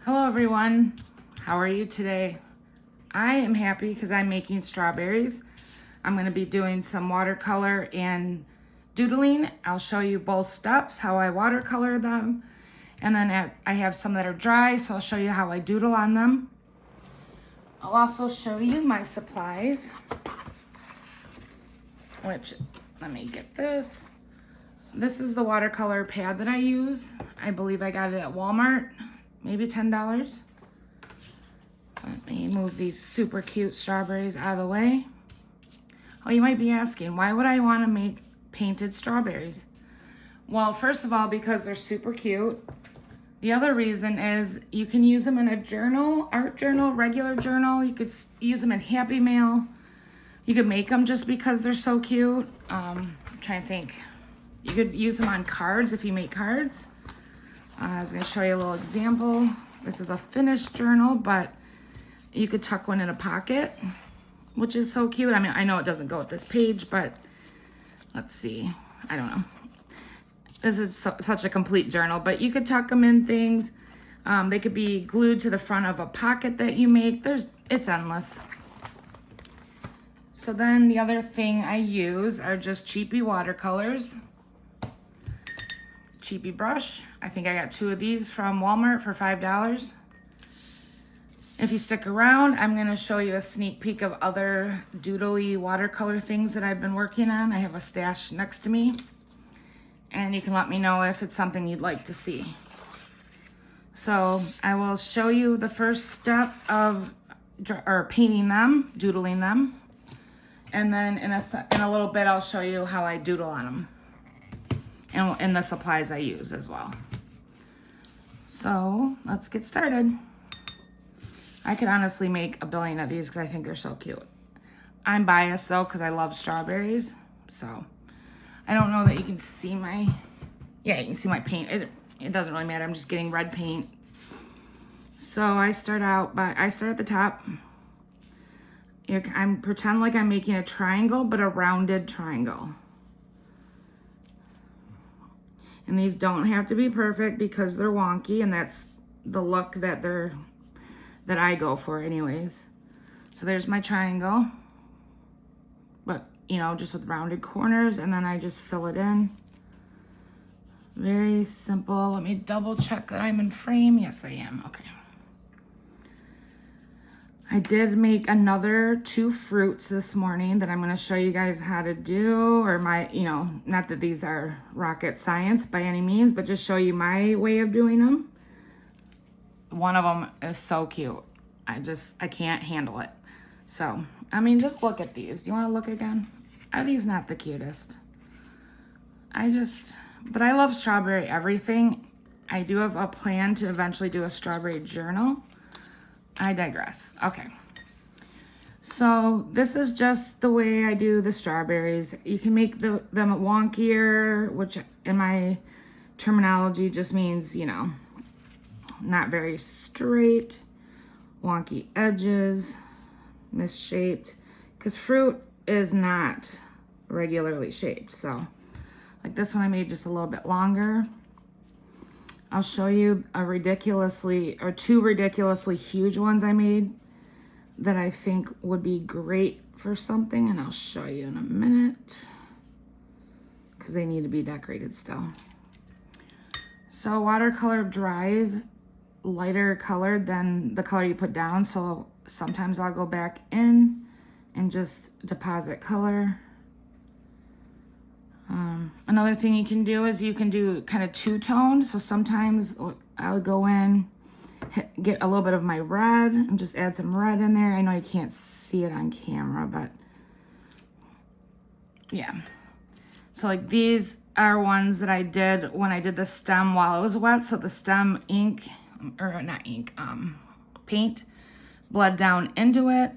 Hello everyone, how are you today? I am happy because I'm making strawberries. I'm going to be doing some watercolor and doodling. I'll show you both steps, how I watercolor them, and then I have some that are dry, so I'll show you how I doodle on them. I'll also show you my supplies, which, let me get this. This is the watercolor pad that I use. I believe I got it at Walmart. Maybe $10. Let me move these super cute strawberries out of the way. Oh, you might be asking, why would I want to make painted strawberries? Well, first of all, because they're super cute. The other reason is you can use them in a journal, art journal, regular journal. You could use them in Happy Mail. You could make them just because they're so cute. I'm trying to think. You could use them on cards if you make cards. I was going to show you a little example. This is a finished journal, but you could tuck one in a pocket, which is so cute. I mean, I know it doesn't go with this page, but let's see. I don't know. This is such a complete journal, but you could tuck them in things. They could be glued to the front of a pocket that you make. It's endless. So then the other thing I use are just cheapy watercolors. Cheapy brush. I think I got 2 of these from Walmart for $5. If you stick around, I'm going to show you a sneak peek of other doodly watercolor things that I've been working on. I have a stash next to me, and you can let me know if it's something you'd like to see. So I will show you the first step of painting them, doodling them, and then in a little bit I'll show you how I doodle on them. And the supplies I use as well. So let's get started. I could honestly make a billion of these because I think they're so cute. I'm biased though because I love strawberries. So I don't know that you can see my, you can see my paint. It doesn't really matter. I'm just getting red paint. So I start at the top. I'm pretend like I'm making a triangle, but a rounded triangle. And these don't have to be perfect because they're wonky, and that's the look that I go for anyways. So there's my triangle, but just with rounded corners, and then I just fill it in. Very simple. Let me double check that I'm in frame. Yes, I am. Okay. I did make another 2 fruits this morning that I'm going to show you guys how to do, or not that these are rocket science by any means, but just show you my way of doing them. One of them is so cute. I can't handle it. So, just look at these. Do you want to look again? Are these not the cutest? But I love strawberry everything. I do have a plan to eventually do a strawberry journal. I digress. Okay. So this is just the way I do the strawberries. You can make them wonkier, which in my terminology just means, not very straight, wonky edges, misshaped, because fruit is not regularly shaped. So like this one I made just a little bit longer. I'll show you 2 ridiculously huge ones I made that I think would be great for something, and I'll show you in a minute because they need to be decorated still. So watercolor dries lighter colored than the color you put down, so sometimes I'll go back in and just deposit color. Another thing you can do is you can do kind of 2-tone. So sometimes I'll go in, get a little bit of my red and just add some red in there. I know you can't see it on camera, but yeah. So like these are ones that I did when I did the stem while it was wet. So the stem paint bled down into it,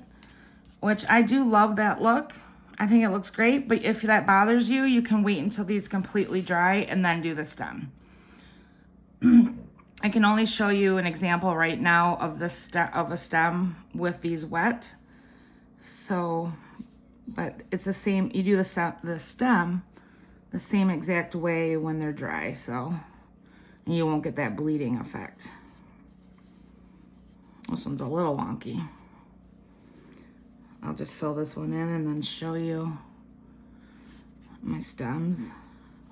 which I do love that look. I think it looks great, but if that bothers you, you can wait until these completely dry and then do the stem. I can only show you an example right now of a stem with these wet. So, but it's the same, you do the stem the same exact way when they're dry, so and you won't get that bleeding effect. This one's a little wonky. I'll just fill this one in and then show you my stems.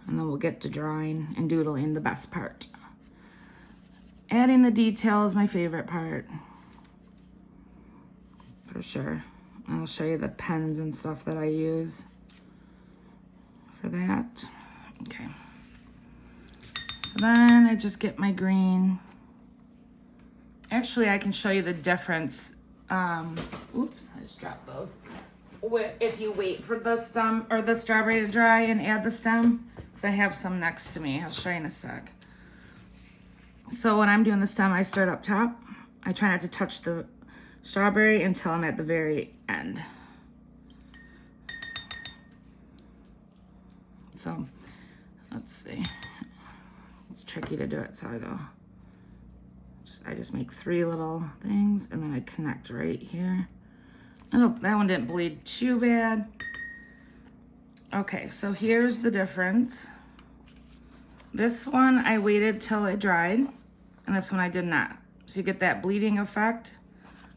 And then we'll get to drawing and doodling, the best part. Adding the detail is my favorite part. For sure. I'll show you the pens and stuff that I use for that. Okay. So then I just get my green. Actually, I can show you the difference. Oops, I just dropped those. If you wait for the stem or the strawberry to dry and add the stem, because I have some next to me. I'll show you in a sec. So when I'm doing the stem, I start up top. I try not to touch the strawberry until I'm at the very end. So let's see. It's tricky to do it, so I just make 3 little things and then I connect right here. Oh, that one didn't bleed too bad. Okay, so here's the difference. This one I waited till it dried, and this one I did not. So you get that bleeding effect,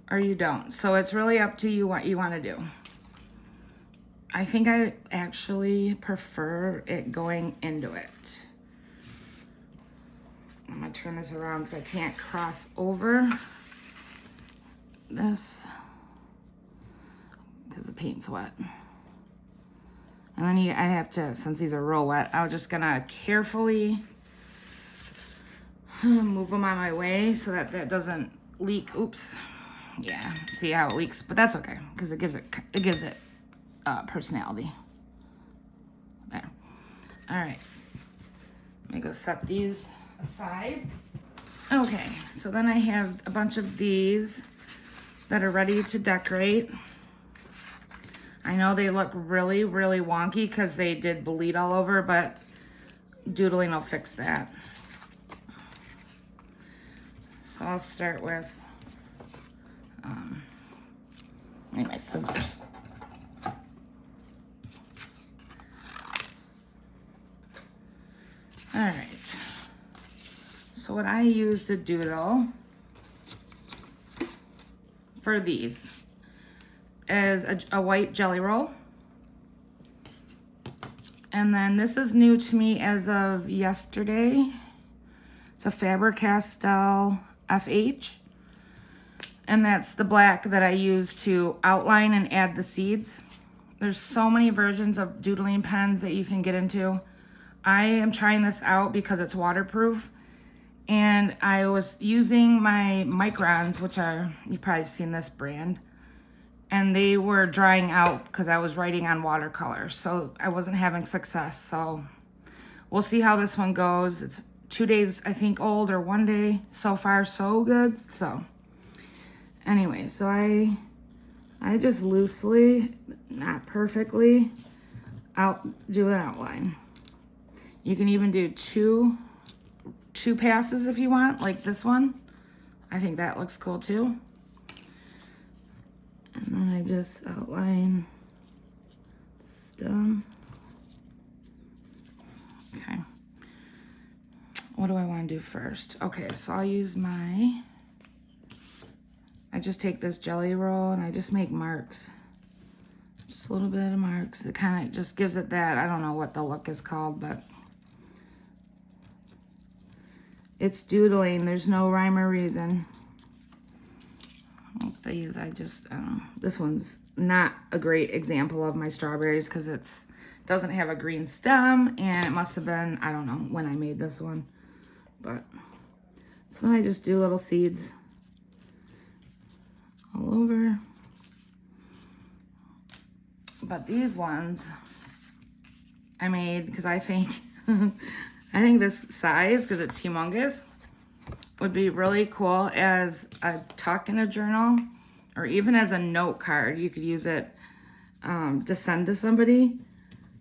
or you don't. So it's really up to you what you want to do. I think I actually prefer it going into it. I'm gonna turn this around because I can't cross over this because the paint's wet. And then I have to, since these are real wet, I'm just gonna carefully move them on my way so that that doesn't leak. Oops. Yeah, see how it leaks, but that's okay because it gives it personality. There. All right. Let me go set these aside. Okay, so then I have a bunch of these that are ready to decorate. I know they look really, really wonky because they did bleed all over, but doodling will fix that. So I'll start with, I need my scissors. All right. So what I use to doodle for these is a white jelly roll. And then this is new to me as of yesterday. It's a Faber-Castell FH. And that's the black that I use to outline and add the seeds. There's so many versions of doodling pens that you can get into. I am trying this out because it's waterproof. And I was using my microns, which are, you've probably seen this brand. And they were drying out because I was writing on watercolor. So I wasn't having success. So we'll see how this one goes. It's 2 days, I think, old, or 1 day. So far, so good. So anyway, so I just loosely, not perfectly, do an outline. You can even do two passes if you want, like this one. I think that looks cool too. And then I just outline the stem. Okay. What do I want to do first? Okay, so I'll use I just take this jelly roll and I just make marks. Just a little bit of marks. It kind of just gives it that, I don't know what the look is called, but it's doodling. There's no rhyme or reason. These, I don't know. This one's not a great example of my strawberries because it doesn't have a green stem, and it must have been, I don't know when I made this one. But, so then I just do little seeds all over. But these ones I made because I think, I think this size, because it's humongous, would be really cool as a tuck in a journal or even as a note card. You could use it to send to somebody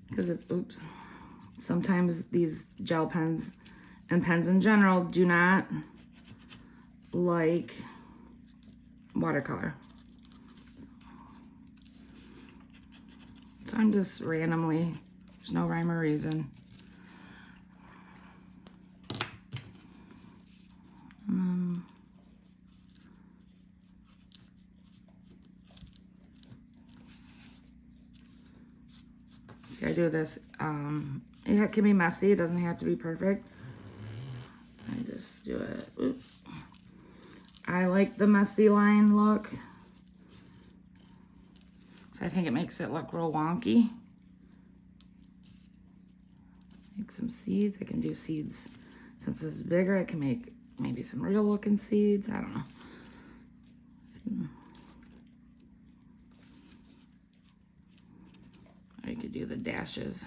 because it's, oops, sometimes these gel pens and pens in general do not like watercolor. So I'm just randomly, there's no rhyme or reason. See, I do this. It can be messy. It doesn't have to be perfect. I just do it. Oop. I like the messy line look. So I think it makes it look real wonky. Make some seeds. I can do seeds. Since this is bigger, I can make maybe some real looking seeds. I don't know. Or you could do the dashes.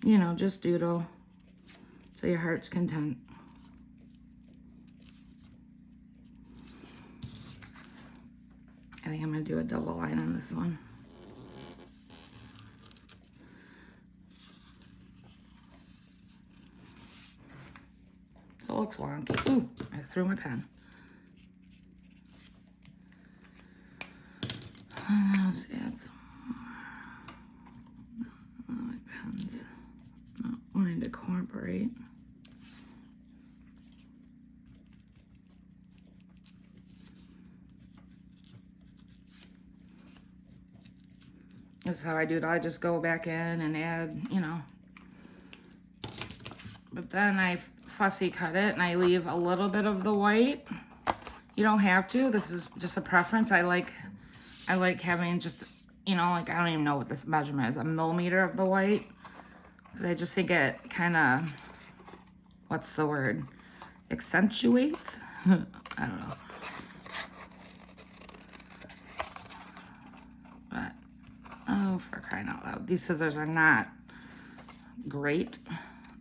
You know, just doodle so your heart's content. I think I'm gonna do a double line on this one. So it looks wonky. Ooh, I threw my pen. Let's add some more. My pen's not wanting to cooperate. That's how I do it. I just go back in and add, you know. But then I fussy cut it and I leave a little bit of the white. You don't have to. This is just a preference. I like having just, you know, like I don't even know what this measurement is, a millimeter of the white. Because I just think it kind of, what's the word? Accentuates? I don't know. But, oh, for crying out loud. These scissors are not great.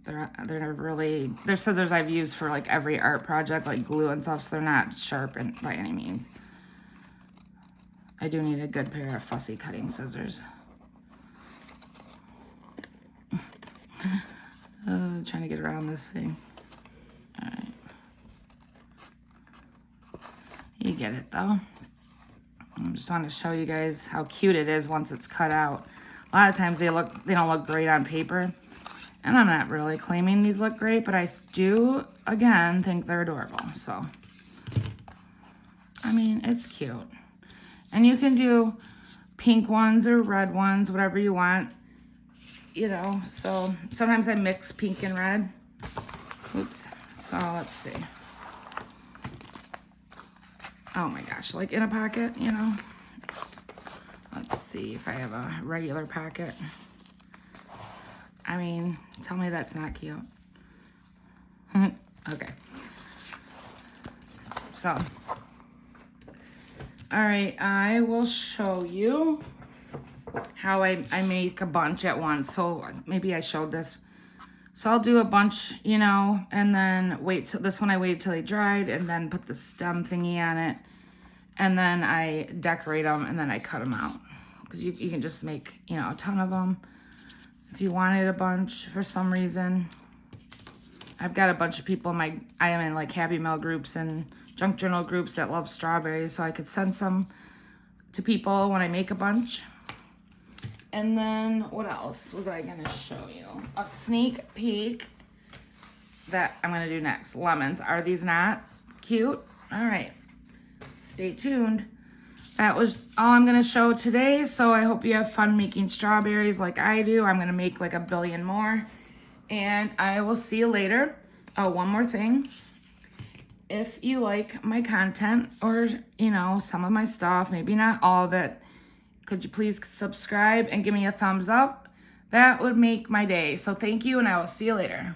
They're scissors I've used for like every art project, like glue and stuff, so they're not sharp by any means. I do need a good pair of fussy cutting scissors. Trying to get around this thing. All right. You get it though. I just want to show you guys how cute it is once it's cut out. A lot of times they don't look great on paper. And I'm not really claiming these look great, but I do, again, think they're adorable. So, I mean, it's cute. And you can do pink ones or red ones, whatever you want. You know, so sometimes I mix pink and red. Oops. So, let's see. Oh my gosh, like in a pocket, you know. Let's see if I have a regular pocket. I mean, tell me that's not cute. Okay. So, all right, I will show you how I make a bunch at once. So maybe I showed this. So I'll do a bunch, you know, and then wait till this one I wait till they dried and then put the stem thingy on it. And then I decorate them and then I cut them out. Because you can just make, you know, a ton of them. If you wanted a bunch for some reason. I've got a bunch of people I am in like Happy Mail groups and junk journal groups that love strawberries. So I could send some to people when I make a bunch. And then what else was I gonna show you? A sneak peek that I'm gonna do next. Lemons. Are these not cute? All right, stay tuned. That was all I'm gonna show today. So I hope you have fun making strawberries like I do. I'm gonna make like a billion more. And I will see you later. Oh, one more thing. If you like my content or, you know, some of my stuff, maybe not all of it, could you please subscribe and give me a thumbs up? That would make my day. So thank you, and I will see you later.